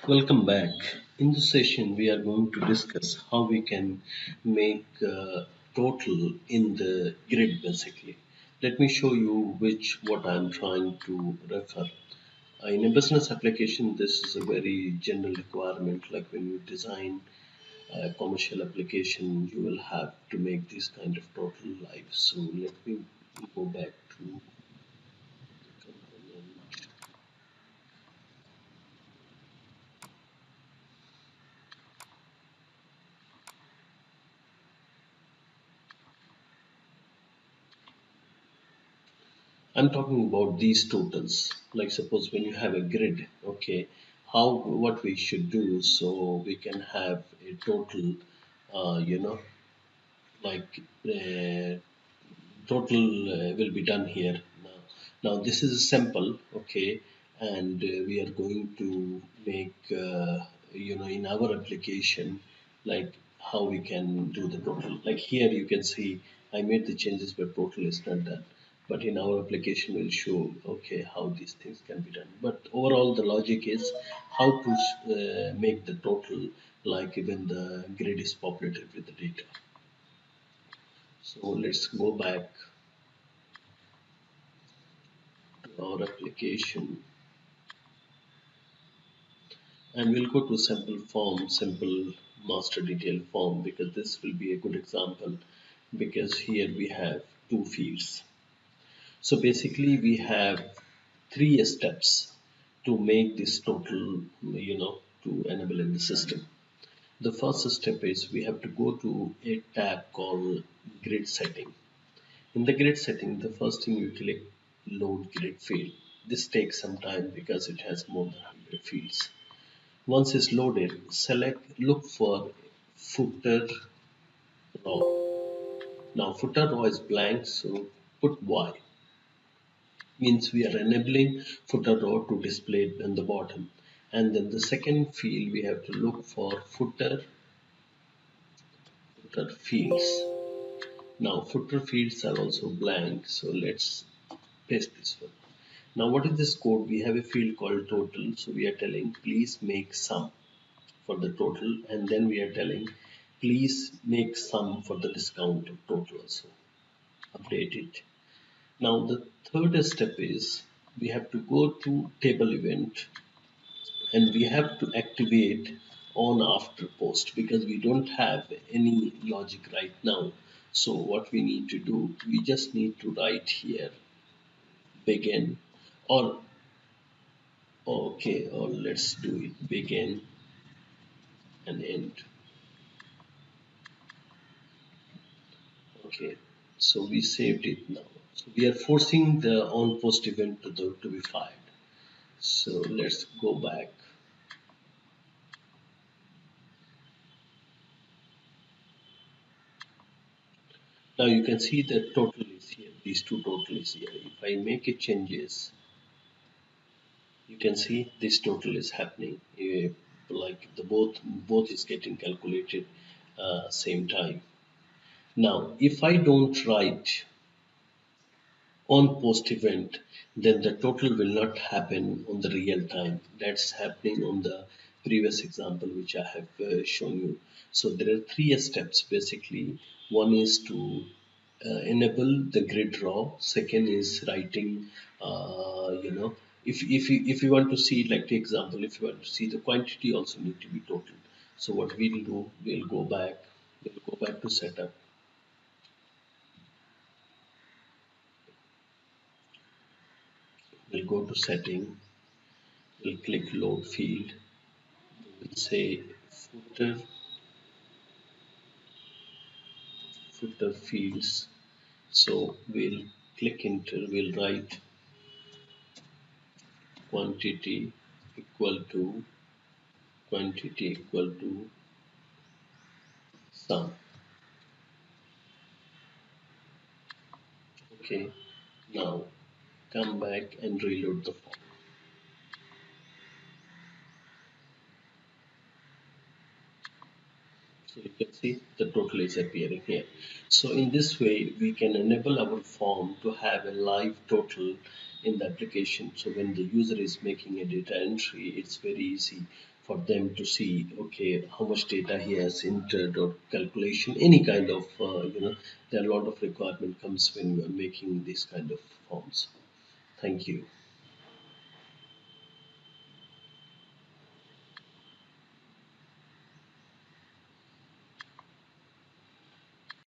Welcome back. In this session, we are going to discuss how we can make total in the grid basically. Let me show you what I'm trying to refer. In a business application, this is a very general requirement. Like when you design a commercial application, you will have to make this kind of total live. So let me go back to component. I'm talking about these totals. Like suppose when you have a grid, okay, what we should do so we can have a total, uh, you know, like total will be done here now. Now this is simple, okay, and we are going to make in our application like how we can do the total. Like here you can see I made the changes but total is not done. But in our application will show okay how these things can be done. But overall the logic is how to make the total like when the grid is populated with the data. So let's go back our application and we'll go to simple form, simple master detail form because this will be a good example because here we have two fields. So basically we have three steps to make this total, to enable in the system. The first step is we have to go to a tab called grid setting. In the grid setting, the first thing you click load grid field. This takes some time because it has more than 100 fields. Once it's loaded, look for footer row. Now footer row is blank, so put Y. Means we are enabling footer row to display on the bottom. And then the second field we have to look for footer fields. Now footer fields are also blank, so let's paste this one. Now what is this code? We have a field called total, so we are telling please make sum for the total, and then we are telling please make sum for the discount of total also. Update it. Now the third step is we have to go to table event and we have to activate on after post because we don't have any logic right now. So what we need to do, we just need to write here begin or okay, or let's do it begin and end. Okay, so we saved it now. So we are forcing the on post event to be fired. So let's go back. Now you can see the total is here. These two total is here. If I make it changes, you can see this total is happening. Like the both is getting calculated same time. Now if I don't write on post event, then the total will not happen on the real time. That's happening on the previous example which I have shown you. So there are three steps basically. One is to enable the grid raw. Second is writing, if you want to see like the example, if you want to see the quantity also need to be total. So what we'll do, we'll go back to setup. We'll go to setting. We'll click load field. We'll say footer fields. So we'll click enter. We'll write quantity equal to sum. Okay. Now come back and reload the form. So you can see the total is appearing here. So in this way, we can enable our form to have a live total in the application. So when the user is making a data entry, it's very easy for them to see, okay, how much data he has entered or calculation, any kind of, there are a lot of requirement comes when you are making these kind of forms. Thank you.